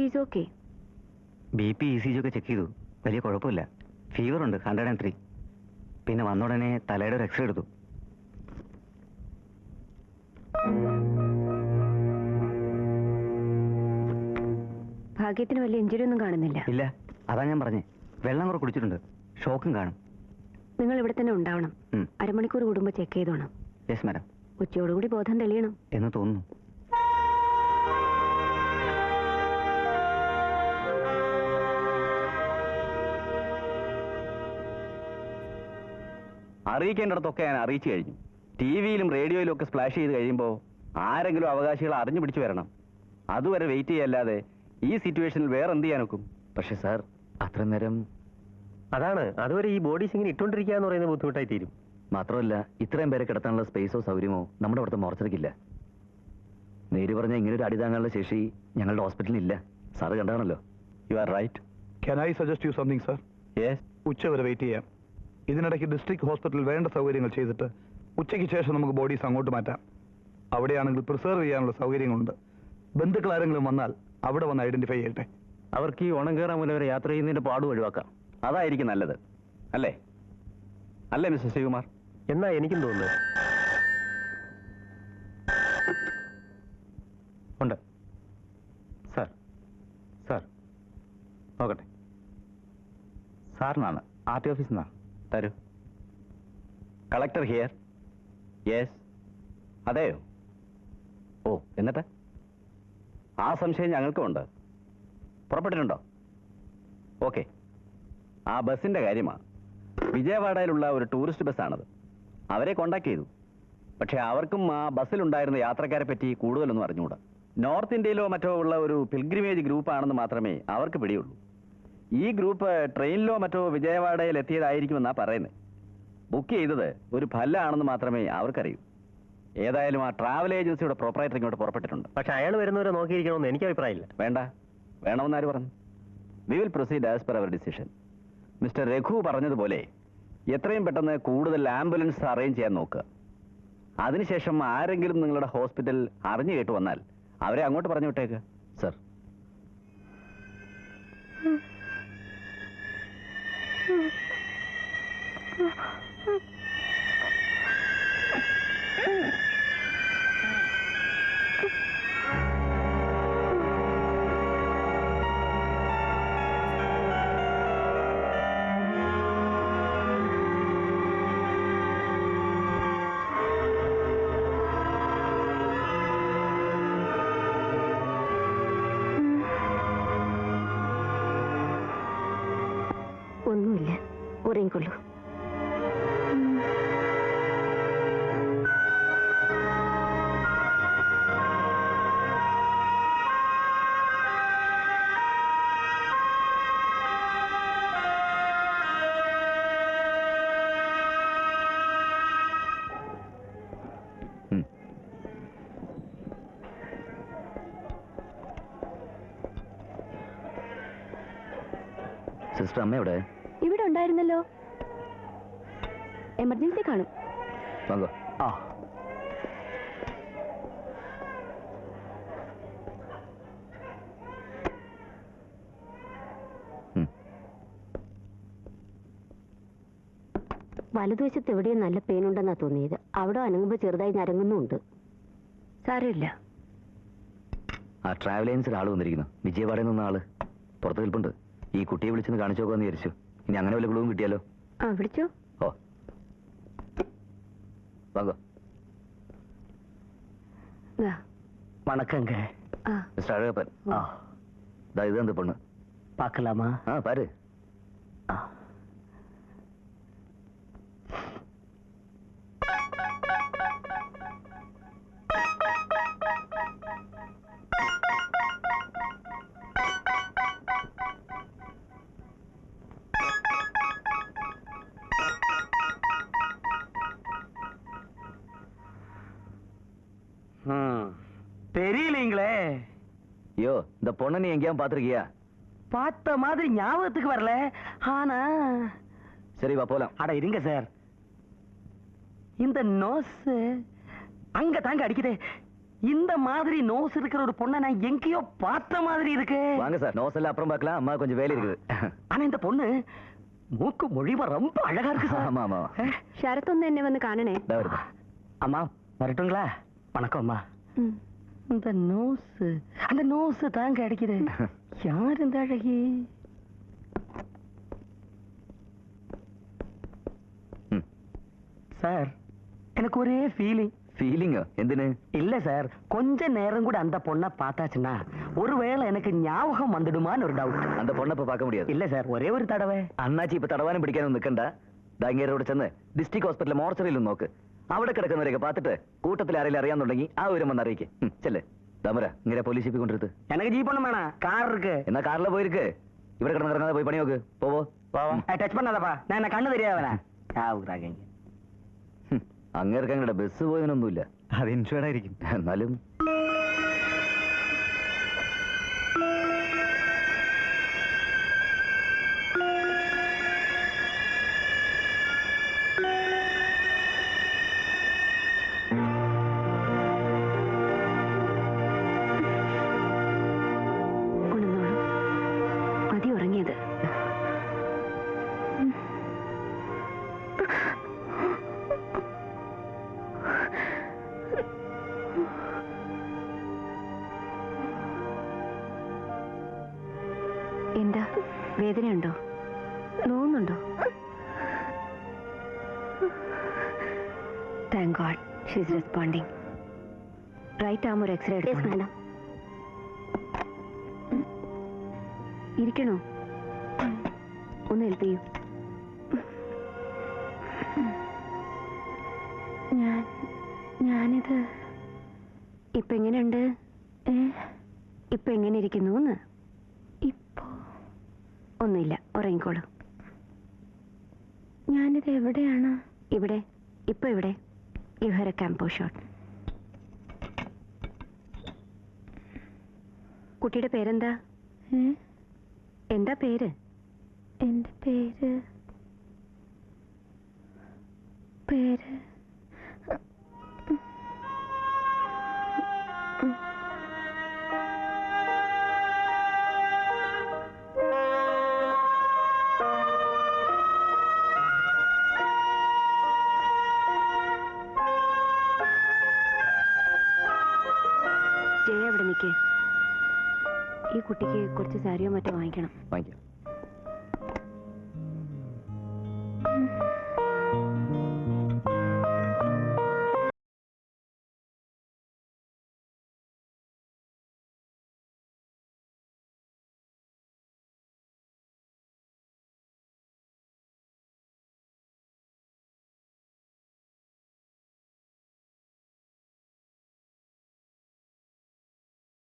She's okay. BP ECG ഒക്കെ check ചെയ്തു, വലിയ കുഴപ്പമില്ല. ഫീവർ ഉണ്ട് 103. പിന്നെ വന്ന ഉടനെ തലയുടെ ഒരു എക്സ്റേ എടുത്തു. ഭാഗ്യത്തിന് വലിയ ഇഞ്ചുറി ഒന്നും കാണുന്നില്ല. ഇല്ല, അതാ ഞാൻ പറഞ്ഞേ. വെള്ളം കുറെ കുടിച്ചിട്ടുണ്ട്, ഷോക്കും കാണും. നിങ്ങൾ ഇവിടെ തന്നെ ഉണ്ടാവണം. അരമണിക്കൂർ കൂടുമ്പോൾ ചെക്ക് ചെയ്തോണം. Yes madam. ഉച്ചയോടുകൂടി ബോധം തെളിയണം എന്ന് തോന്നുന്നു. അറിയിക്കേണ്ടിടത്തൊക്കെ ഞാൻ അറിയിച്ചു കഴിഞ്ഞു. TV-യിലും റേഡിയോയിലും ഒക്കെ സ്പ്ലാഷ് ചെയ്ത് കഴിയുമ്പോൾ ആരെങ്കിലും അവകാശികൾ അറിഞ്ഞു പിടിച്ചു വരണം. അതുവരെ വെയിറ്റ് ചെയ്യല്ലാതെ ഈ സിറ്റുവേഷനിൽ വേറെ എന്ത് ചെയ്യാനൊക്കും? പക്ഷെ സാർ, അത്ര നേരം അതാണ്, അതുവരെ ഈ ബോഡീസ് ഇങ്ങനെ ഇട്ടുകൊണ്ടിരിക്കുക എന്ന് പറയുന്നത് ബുദ്ധിമുട്ടായി തീരും. മാത്രമല്ല, ഇത്രയും പേരെ കിടത്താനുള്ള സ്പേസോ സൗകര്യമോ നമ്മുടെ അവിടുത്തെ മോർച്ചറിക്കില്ല. നേര് പറഞ്ഞ ഇങ്ങനെ ഒരു അടി താങ്ങാനുള്ള ശേഷി ഞങ്ങളുടെ ഹോസ്പിറ്റലിൽ ഇല്ല. സാറ് കണ്ടാണല്ലോ. You are right. Can I suggest you something sir? Yes. ഉച്ച വരെ വെയിറ്റ് ചെയ്യാം. ഇതിനിടയ്ക്ക് ഡിസ്ട്രിക്ട് ഹോസ്പിറ്റലിൽ വേണ്ട സൗകര്യങ്ങൾ ചെയ്തിട്ട് ഉച്ചയ്ക്ക് ശേഷം നമുക്ക് ബോഡീസ് അങ്ങോട്ട് മാറ്റാം. അവിടെയാണെങ്കിൽ പ്രിസർവ് ചെയ്യാനുള്ള സൗകര്യങ്ങളുണ്ട്. ബന്ധുക്കൾ ആരെങ്കിലും വന്നാൽ അവിടെ വന്ന് ഐഡന്റിഫൈ ചെയ്യട്ടെ. അവർക്ക് ഈ ഓണം കയറാൻ മുതൽ വരെ യാത്ര ചെയ്യുന്നതിന്റെ പാട് ഒഴിവാക്കാം. അതായിരിക്കും നല്ലത്, അല്ലേ? അല്ലേ മിസ്റ്റർ ശ്രീകുമാർ? എന്നാ എനിക്കും തോന്നുന്നത്. ഉണ്ട് സാർ. സാർ നോക്കട്ടെ. സാറിനാണ്, RT ഓഫീസിൽ നിന്നാണ്. തരൂ. Collector here. യെസ്. അതെയോ? ഓ, എന്നിട്ട്? ആ സംശയം ഞങ്ങൾക്കുമുണ്ട്. പുറപ്പെട്ടിട്ടുണ്ടോ? ഓക്കെ. ആ ബസ്സിന്റെ കാര്യമാണ്. വിജയവാഡയിലുള്ള ഒരു ടൂറിസ്റ്റ് ബസ്സാണത്. അവരെ കോണ്ടാക്ട് ചെയ്തു. പക്ഷെ അവർക്കും ആ ബസ്സിലുണ്ടായിരുന്ന യാത്രക്കാരെ പറ്റി കൂടുതലൊന്നും അറിഞ്ഞുകൂടാ. നോർത്ത് ഇന്ത്യയിലോ മറ്റോ ഉള്ള ഒരു പിൽഗ്രിമേജ് ഗ്രൂപ്പാണെന്ന് മാത്രമേ അവർക്ക് പിടിയുള്ളൂ. ഈ ഗ്രൂപ്പ് ട്രെയിനിലോ മറ്റോ വിജയവാഡയിൽ എത്തിയതായിരിക്കുമെന്നാണ് പറയുന്നത്. ബുക്ക് ചെയ്തത് ഒരു ഫല്ലാണെന്ന് മാത്രമേ അവർക്കറിയൂ. ഏതായാലും ആ ട്രാവൽ ഏജൻസിയുടെ പ്രൊപ്പറേറ്റർ ഇങ്ങോട്ട് പുറപ്പെട്ടിട്ടുണ്ട്. പക്ഷെ അയാൾ വരുന്നവരെ നോക്കിയിരിക്കണമെന്ന് എനിക്ക് അഭിപ്രായമില്ല. വേണ്ട, വേണമെന്നാര് പറഞ്ഞു? We will proceed as per hour decision. Mister Raghu പറഞ്ഞതുപോലെ എത്രയും പെട്ടെന്ന് കൂടുതൽ ആംബുലൻസ് അറേഞ്ച് ചെയ്യാൻ നോക്കുക. അതിനുശേഷം ആരെങ്കിലും നിങ്ങളുടെ ഹോസ്പിറ്റൽ അറിഞ്ഞു കേട്ട് വന്നാൽ അവരെ അങ്ങോട്ട് പറഞ്ഞു വിട്ടേക്ക്. സർ. ഒന്നുമില്ല, ഉറങ്ങിക്കൊള്ളൂ. സിസ്റ്റർ, അമ്മ എവിടെ? ഇവിടെ ഉണ്ടായിരുന്നല്ലോ. എമർജൻസി കാണും. വാങ്ങോ. ആ, വലതുവശത്ത് എവിടെയും നല്ല പെയിൻ ഉണ്ടെന്നാ തോന്നിയത്. അവിടെ അനങ്ങുമ്പോൾ ചെറുതായി ഞരങ്ങുന്നുണ്ട്. സാരമില്ല. ആ ട്രാവൽ ഏജൻസിൽ ആള് വന്നിരിക്കുന്നു. വിജയവാഡയിൽ നിന്ന ആള് പുറത്ത് നിൽപ്പുണ്ട്. ഈ കുട്ടിയെ വിളിച്ചൊന്ന് കാണിച്ചു നോക്കാന്ന് വിചാരിച്ചു. ഇനി അങ്ങനെ വല്ല ക്ലൂവും കിട്ടിയാലോ? ആ, വിളിച്ചോ. ഓ, വാങ്ങോ. வணக்கங்க. மிஸ்டர் அழகப்பன். இது அந்த பொண்ணு. பார்க்கலாமா? பாரு. தெரியலீங்களே. ஐயோ, இந்த பொண்ணை நீ எங்கேயும் பாத்திருக்கியா? பார்த்த மாதிரி ஞாபகத்துக்கு வரல. ஆனா சரி, வா போலாம். அட இருங்க சார், இந்த நோஸ் அங்க தாங்க அடிக்குதே. இந்த மாதிரி நோஸ் இருக்கிற ஒரு பொண்ணை நான் எங்கேயோ பார்த்த மாதிரி இருக்கு. வாங்க சார், நோஸ் எல்லாம் அப்புறம் பார்க்கலாம், அம்மா கொஞ்சம் வேலை இருக்குது. ஆனா இந்த பொண்ணு மூக்கு மொழிவா ரொம்ப அழகா இருக்கு சார். ஆமா ஆமா. ശരത്തൊന്ന് എന്നെ വന്ന് കാണണേ. இதோ வருது. அம்மா வரட்டுங்களா? வணக்கம் அம்மா. அந்த நோஸ் தான் கிடைக்குது. யார் இந்த அழகி? சார் எனக்கு ஒரே ஃபீலிங். ഫീലിംഗോ? എന്തിന്? இல்ல சார், கொஞ்ச நேரம் கூட அந்த பொண்ணை பார்த்தாச்சுன்னா ஒருவேளை எனக்கு ஞாபகம் வந்துடுமான்னு ஒரு டவுட். அந்த பொண்ணை இப்ப பார்க்க முடியாது. இல்ல சார், ஒரே ஒரு தடவை. അണ്ണാച്ചി ഇപ്പൊ തടവാനും പിടിക്കാനും നിൽക്കണ്ട. ദാങ്ങേരോട് ചെന്ന് ഡിസ്ട്രിക്ട് ഹോസ്പിറ്റൽ മോർച്ചറിയിലും നോക്ക്. അവിടെ കിടക്കുന്നവരൊക്കെ பார்த்துட்டு കൂട്ടത്തിൽ ആരെങ്കിലും അറിയാന്നുണ്ടെങ്കിൽ ആ വിവരം വന്ന് അറിയിക്കേ. ചെല്ലേ ദാമര, ഇങ്ങനെ പോലീസ് ജീപ്പിൽ കൊണ്ടിരുത്ത്. எனக்கு ஜீப் ஒண்ணு வேணாம், கார் இருக்கு. എന്നാ കാറിലെ പോയിருக்கு. ഇവിടെ കിടന്നിറങ്ങാതെ പോയി പണി നോക്ക്. പോവോ? டச் பண்ணாதப்பா, நான் என்ன கண்ணு தெரியாதவன. അങ്ങേർക്ക് അങ്ങടെ ബസ് പോയതിനൊന്നുമില്ല. അത് ഇൻഷുർഡ് ആയിരിക്കും. എന്നാലും ഉണർന്നോളൂ. മതി ഉറങ്ങിയത്. എന്താ, വേദനയുണ്ടോ? നോവുന്നുണ്ടോ? Thank God, she is responding. Right arm ഒരു എക്സ്റേ എടുക്കണം. ഇരിക്കണോ? ഒന്ന് ഹെൽപ്പ് ചെയ്യൂ. ഞാനിത് ഇപ്പൊ എങ്ങനെയുണ്ട്? ഇപ്പൊ എങ്ങനെ ഇരിക്കുന്നു? ഇപ്പോ ഒന്നുമില്ല, ഉറങ്ങിക്കോളൂ. ഞാനിത് എവിടെയാണ്? ഇവിടെ. ഇപ്പൊ ഇവിടെ. You have a campo shot. കുട്ടിയുടെ പേരെന്താ? എന്താ പേര്? എന്റെ പേര് ജയ. അവിടെ നിൽക്കേ. ഈ കുട്ടിക്ക് കുറച്ച് സാരിയോ മറ്റോ വാങ്ങിക്കണം. വാങ്ങിക്കാം.